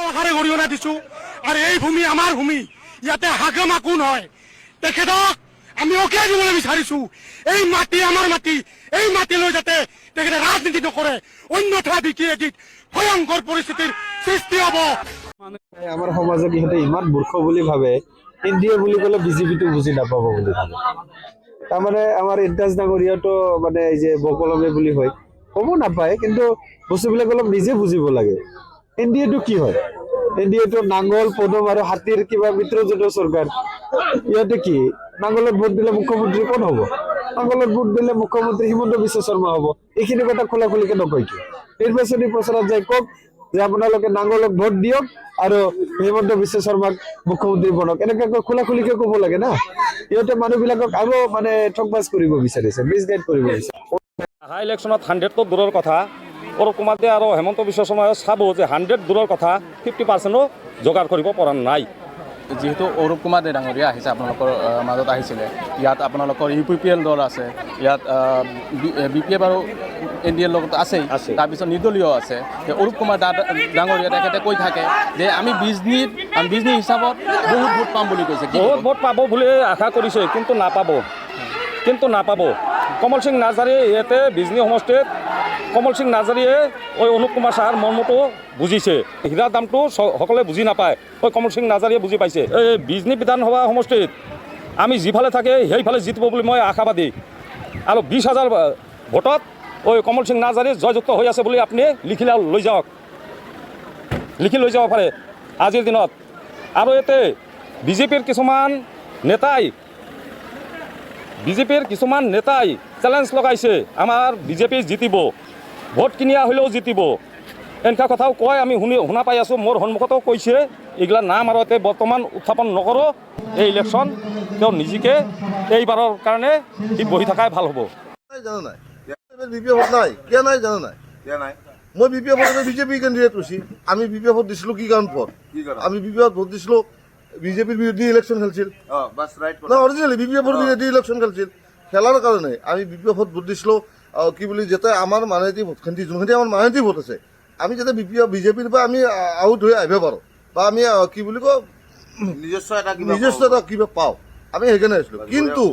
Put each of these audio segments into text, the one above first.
চৰকাৰে অৰিহণা দিছোঁ আৰু এই ভূমি আমাৰ ভূমি, ইয়াতে হাগমা কোন হয় তেখেতক আমি অকিয়াই দিবলৈ বিচাৰিছোঁ। এই মাটি আমাৰ মাটি, এই মাটি লৈ যাতে তেখেতে ৰাজনীতি নকৰে, অন্যথা বিকিয়েদিত ভয়ংকৰ পৰিস্থিতিৰ সৃষ্টি হ'ব। আমাৰ সমাজক ইহঁতে ইমান মূৰ্খ বুলি ভাবে, এনডিএ বুলি ক'লে বিজেপিটো বুজি নাপাব বুলি ভাবে। তাৰমানে আমাৰ ইণ্টাজ ডাঙৰীয়াটো মানে এই যে বকলমে বুলি হয় ক'ব নাপায়, কিন্তু বস্তুবিলাক অলপ নিজে বুজিব লাগে। এনডিএটো কি হয়? এনডিএটো নাঙল পদুম আৰু হাতীৰ কিবা মিত্ৰজোঁটৰ চৰকাৰ। ইহঁতে কি নাঙলত ভোট দিলে মুখ্যমন্ত্ৰী কোন হ'ব? নাঙলত ভোট দিলে মুখ্যমন্ত্ৰী হিমন্ত বিশ্ব শৰ্মা হ'ব। এইখিনি কথা খোলা খুলিকে নকয় কি? নিৰ্বাচনী প্ৰচাৰত যাই কওক যে আপোনালোকে নাঙলক ভোট দিয়ক আৰু হিমন্ত বিশ্ব শৰ্মাক মুখ্যমন্ত্ৰী বনক, এনেকৈ খোলা খুলিকে ক'ব লাগে না। ইহঁতে মানুহবিলাকক আৰু মানে ঠগবাজ কৰিব বিচাৰিছে, মিছগাইড কৰিব বিচাৰিছে। অহা ইলেকশ্যনত 100টো দূৰৰ কথা, অৰুপ কুমাৰে আৰু হেমন্ত বিশ্ব শৰ্মাই চাব যে 100 দূৰৰ কথা 50%ও যোগাৰ কৰিব পৰা নাই। যিহেতু অৰুপ কুমাৰ ডাঙৰীয়া আহিছে, আপোনালোকৰ মাজত আহিছিলে, ইয়াত আপোনালোকৰ UPPL দল আছে, ইয়াত BPF আৰু NDAৰ লগত আছেই, তাৰপিছত নিৰ্দলীয় আছে। অৰুপ কুমাৰ ডাঙৰীয়া তেখেতে কৈ থাকে যে আমি বিজনী হিচাপত বহুত ভোট পাম বুলি কৈছে। বহুত ভোট পাব বুলি আশা কৰিছে, কিন্তু নাপাব। কমল সিং নাৰ্জাৰীয়ে ইয়াতে বিজনী সমষ্টিত কমল সিং নাৰ্জাৰীয়ে অনুপ কুমাৰ চাহাৰ মৰ্মটো বুজিছে। হীৰাৰ দামটো সকলোৱে বুজি নাপায়, কমল সিং নাৰ্জাৰীয়ে বুজি পাইছে। এই বিজনী বিধানসভা সমষ্টিত আমি যিফালে থাকে সেইফালে জিতিব বুলি মই আশাবাদী, আৰু 20,000 ভোটত কমল সিং নাৰ্জাৰী জয়যুক্ত হৈ আছে বুলি আপুনি লিখি লৈ যাব পাৰে আজিৰ দিনত। আৰু ইয়াতে বিজেপিৰ কিছুমান নেতাই চেলেঞ্জ লগাইছে, আমাৰ বিজেপি জিতিব, ভোট কিনিয়া হ'লেও জিতিব, এনেকুৱা কথাও কয়। আমি শুনা পাই আছোঁ, মোৰ সন্মুখতো কৈছে। এইগিলা নাম আৰু এতিয়া বৰ্তমান উত্থাপন নকৰোঁ। এই ইলেকশ্যন তেওঁ নিজকে এইবাৰৰ কাৰণে সি বহি থকাই ভাল হ'ব। মই BPF বিজেপি কেণ্ডিডেট হৈছি। আমি BPF দিছিলোঁ কি কাৰণ আমি BPF ভোট দিছিলোঁ, বিজেপিৰ বিৰুদ্ধে ইলেকশ্যন খেলিছিল। অৰিজিনেলি BPF বিৰুদ্ধে ইলেকশ্যন খেলিছিল। খেলাৰ কাৰণে আমি BPF ভোট দিছিলোঁ। কি বুলি যাতে আমাৰ মাইনৰিটি ভোটখিনি যোনখিনি আমাৰ মাইনৰিটি ভোট আছে, আমি যাতে বিজেপিৰ পৰা আমি আউট হৈ আহিব পাৰোঁ, বা আমি কি বুলি কওঁ নিজস্ব এটা কিবা পাওঁ, আমি সেইকাৰণে আহিছিলোঁ। কিন্তু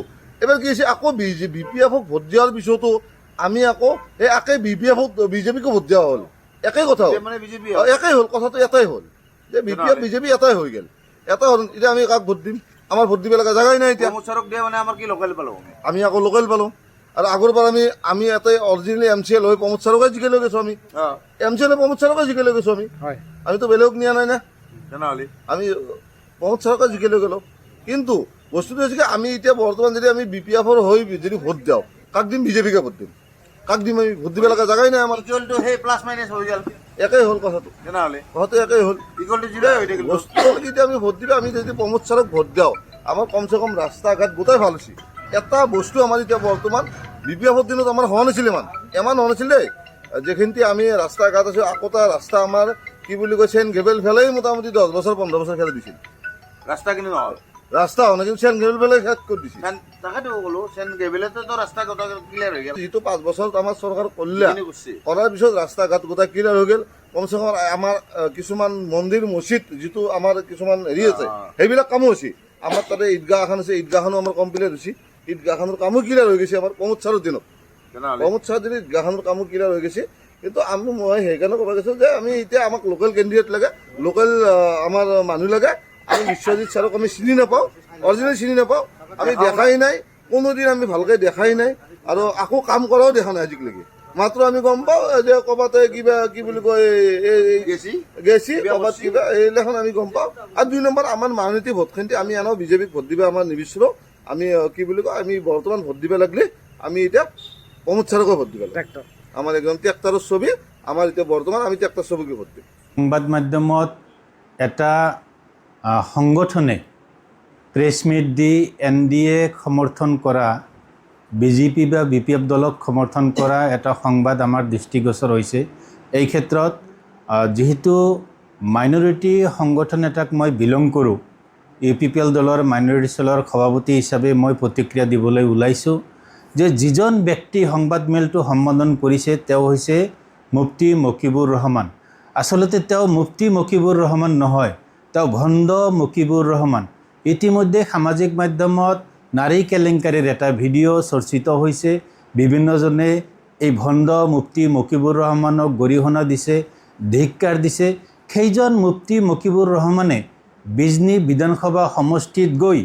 এবাৰ কি হৈছে, আকৌ BPFক ভোট দিয়াৰ পিছতো আমি আকৌ এই বিজেপিকো ভোট দিয়া হ'ল। একেই কথা হ'ল, একেই হ'ল, কথাটো এটাই হ'ল যে বিজেপি এটাই হৈ গ'ল। এটা হ'ল, এতিয়া আমি কাক ভোট দিম? আমাৰ ভোট দিব লগা জেগাই নাই এতিয়া। আমি আকৌ লোকেল পালোঁ। আৰু আগৰ পৰা আমি এটাই অৰিজিনেলি MCL হৈ প্ৰমোদ ছাৰকে জিকাই লৈ গৈছোঁ। আমি MCL হৈ প্ৰমোদ ছাৰকে জিকাই লৈ গৈছোঁ। আমিতো বেলেগক নিয়া নাই না, আমি প্ৰমোদ ছাৰকে জিকাই লৈ গ'লোঁ। কিন্তু বস্তুটো হৈছে কি, আমি এতিয়া বৰ্তমান যদি আমি BPFৰ হৈ যদি ভোট দিওঁ, কাক দিম? বিজেপিকে ভোট দিম। কাক দিম? আমি ভোট দিব লগা জেগাই নাই আমাৰ। একেই হ'ল কথাটো একেই হ'ল। বস্তু হ'ল কি, এতিয়া আমি ভোট দিলে, আমি যদি প্ৰমোদ ছাৰক ভোট দিওঁ, আমাৰ কমচে কম ৰাস্তা ঘাট গোটেই ভাল হৈছে। এটা বস্তু আমাৰ এতিয়া বৰ্তমান BPFৰ দিনত আমাৰ হোৱা নাছিল, ইমান হোৱা নাছিল দেই। যিখিনি আমি ৰাস্তা ঘাট আছে, আকোটা ৰাস্তা আমাৰ কি বুলি কয় চেইন গেবেল ফেলাই মোটামুটি 10 বছৰ 15 বছৰ খেলাই দিছিল। ৰাস্তা হোৱা নাই, কিন্তু চেইন গেবেল ফেলাই শেষ কৰি দিছিল। যিটো 5 বছৰত আমাৰ চৰকাৰ কৰাৰ পিছত ৰাস্তা ঘাট গোটেই ক্লিয়াৰ হৈ গ'ল। কমচে কম আমাৰ কিছুমান মন্দিৰ মছজিদ যিটো আমাৰ কিছুমান হেৰি আছে, সেইবিলাক কামো হৈছে। আমাৰ তাতে ঈদগাহ এখন আছে, ঈদগাহখনো আমাৰ কমপ্লিট হৈছে। ঈদগাহখনৰ কামো ক্লিয়াৰ হৈ গৈছে আমাৰ প্ৰমোদ ছাৰৰ দিনত। ঈদগাহখনৰ কামো ক্লিয়াৰ হৈ গৈছে। কিন্তু মই সেইকাৰণে ক'ব গৈছোঁ যে আমি এতিয়া আমাক লোকেল কেণ্ডিডেট লাগে, লোকেল আমাৰ মানুহ লাগে। আমি বিশ্বজিৎ ছাৰক আমি চিনি নাপাওঁ, অৰিজিনেলি চিনি নাপাওঁ। আমি দেখাই নাই, কোনোদিন আমি ভালকৈ দেখাই নাই, আৰু আকৌ কাম কৰাও দেখা নাই আজিলৈকে। মাত্ৰ আমি গম পাওঁ যে ক'ৰবাতে কিবা কি বুলি কয় গেছি ক'ৰবাত কিবা, এইগিলাখন আমি গম পাওঁ। আৰু 2 নম্বৰ, আমাৰ মাইনৰিটি ভোটখিনি আমি আনো বিজেপিক ভোট দিব আমাৰ নিবিচাৰোঁ। আমি কি বুলি কয়, আমি বৰ্তমান ভোট দিব লাগিলে আমি এতিয়া প্ৰমোদ ছাৰকে ভোট দিব লাগে। আমাৰ একদম ট্ৰেক্টৰৰ ছবি, আমাৰ এতিয়া বৰ্তমান আমি ট্ৰেক্টৰ ছবিকে ভোট দিম। সংবাদ মাধ্যমত এটা সংগঠনে প্ৰেছ মিট দি NDA সমৰ্থন কৰা, BJP বা BPF দলক সমৰ্থন কৰা এটা সংবাদ আমাৰ দৃষ্টিগোচৰ হৈছে। এই ক্ষেত্ৰত যেহেতু মাইনৰিটি সংগঠন এটাক মই বিলং কৰোঁ, UPPL দলৰ মাইনৰিটি সেলৰ সভাপতি হিচাপে মই প্ৰতিক্ৰিয়া দিবলৈ ওলাইছোঁ যে যিজন ব্যক্তি সংবাদ মেলটো সম্বোধন কৰিছে তেওঁ হৈছে মুফতি মকিবুৰ ৰহমান। আচলতে তেওঁ মুফতি মকিবুৰ ৰহমান নহয়, তেওঁ ভণ্ড মকিবুৰ ৰহমান। ইতিমধ্যে সামাজিক মাধ্যমত নাৰী কেলেংকাৰীৰ এটা ভিডিঅ' চৰ্চিত হৈছে। বিভিন্নজনে এই ভণ্ড মুফতি মকিবুৰ ৰহমানক গৰিহণা দিছে, ধিক্কাৰ দিছে। সেইজন মুফতি মকিবুৰ ৰহমানে বিজনী বিধানসভা সমষ্টিত গৈ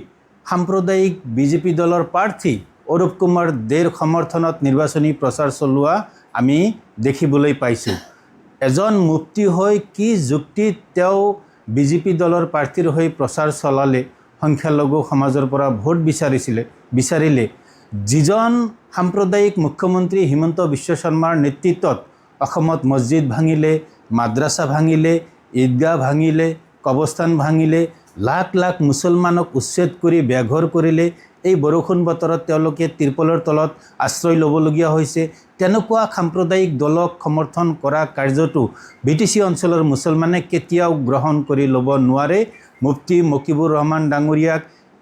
সাম্প্ৰদায়িক বিজেপি দলৰ প্ৰাৰ্থী অৰূপ কুমাৰ দেৰ সমৰ্থনত নিৰ্বাচনী প্ৰচাৰ চলোৱা আমি দেখিবলৈ পাইছোঁ। এজন মুফতি হৈ কি যুক্তিত তেওঁ বিজেপি দলৰ প্ৰাৰ্থীৰ হৈ প্ৰচাৰ চলালে, সংখ্যালঘু সমাজৰ পৰা ভোট বিচাৰিলে। যিজন সাম্প্ৰদায়িক মুখ্যমন্ত্ৰী হিমন্ত বিশ্ব শৰ্মাৰ নেতৃত্বত অসমত মছজিদ ভাঙিলে, মাদ্ৰাছা ভাঙিলে, ঈদগাহ ভাঙিলে, কবৰস্থান ভাঙিলে, লাখ লাখ মুছলমানক উচ্ছেদ কৰি বেঘৰ কৰিলে। এই বৰষুণ বতৰত তেওঁলোকে তিৰপলৰ তলত আশ্ৰয় ল'বলগীয়া হৈছে। তেনেকুৱা সাম্প্ৰদায়িক দলক সমৰ্থন কৰা কাৰ্যটো BTC অঞ্চলৰ মুছলমানে কেতিয়াও গ্ৰহণ কৰি ল'ব নোৱাৰে। মুফতি মকিবুৰ ৰহমান ডাঙৰীয়াক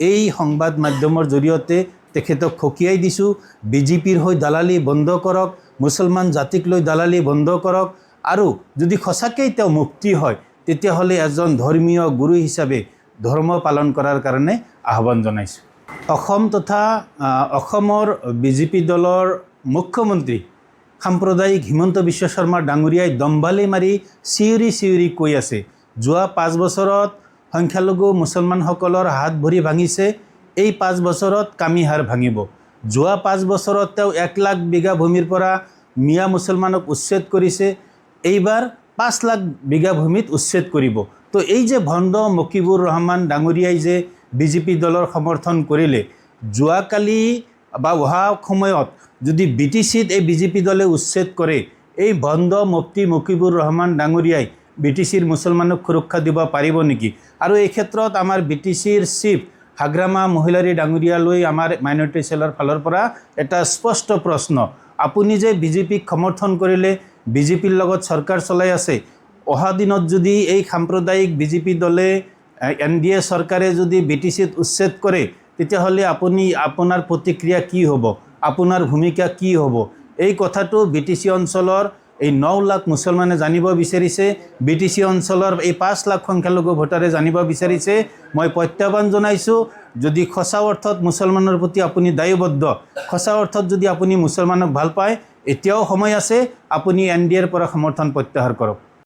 এই সংবাদ মাধ্যমৰ জৰিয়তে তেখেতক সকীয়াই দিছোঁ, বিজেপিৰ হৈ দালালি বন্ধ কৰক, মুছলমান জাতিক লৈ দালালি বন্ধ কৰক, আৰু যদি সঁচাকৈয়ে তেওঁ মুফতি হয় তেতিয়াহ'লে এজন ধৰ্মীয় গুৰু হিচাপে ধৰ্ম পালন কৰাৰ কাৰণে আহ্বান জনাইছোঁ। অসম তথা অসমৰ বিজেপি দলৰ মুখ্যমন্ত্ৰী সাম্প্ৰদায়িক হিমন্ত বিশ্ব শৰ্মা ডাঙৰীয়াই দম্বালি মাৰি চিঞৰি কৈ আছে, যোৱা 5 বছৰত সংখ্যালঘু মুছলমানসকলৰ হাত ভৰি ভাঙিছে, এই 5 বছৰত কামিহাৰ ভাঙিব। যোৱা 5 বছৰত তেওঁ 1 লাখ বিঘা ভূমিৰ পৰা মিয়া মুছলমানক উচ্ছেদ কৰিছে, এইবাৰ 5 লাখ বিঘা ভূমিত উচ্ছেদ কৰিব। তো এই যে ভণ্ড মকিবুৰ ৰহমান ডাঙৰীয়াই যে বিজেপি দলৰ সমৰ্থন কৰিলে, যোৱাকালি বা অহা সময়ত যদি BTCত এই বিজেপি দলে উচ্ছেদ কৰে, এই ভণ্ড মুফতি মকিবুৰ ৰহমান ডাঙৰীয়াই BTCৰ মুছলমানক সুৰক্ষা দিব পাৰিব নেকি? আৰু এই ক্ষেত্ৰত আমাৰ BTCৰ চিফ হাগ্ৰামা মহিলাৰী ডাঙৰীয়ালৈ আমাৰ মাইনৰিটি চেলৰ ফালৰ পৰা এটা স্পষ্ট প্ৰশ্ন, আপুনি যে বিজেপিক সমৰ্থন কৰিলে, বিজেপিৰ লগত চৰকাৰ চলাই আছে, অহা দিনত যদি এই সাম্প্ৰদায়িক বিজেপি দলে NDA চৰকাৰে যদি BTCত উচ্ছেদ কৰে, তেতিয়াহ'লে আপোনাৰ প্ৰতিক্ৰিয়া কি হ'ব, আপোনাৰ ভূমিকা কি হ'ব? এই কথাটো BTC অঞ্চলৰ এই 9 লাখ মুছলমানে জানিব বিচাৰিছে, BTC অঞ্চলৰ এই 5 লাখ সংখ্যালঘু ভোটাৰে জানিব বিচাৰিছে। মই প্ৰত্যাহ্বান জনাইছোঁ, যদি সঁচা অৰ্থত মুছলমানৰ প্ৰতি আপুনি দায়বদ্ধ, সঁচা অৰ্থত যদি আপুনি মুছলমানক ভাল পায়, এতিয়াও সময় আছে, আপুনি NDAৰ পৰা সমৰ্থন প্ৰত্যাহাৰ কৰক।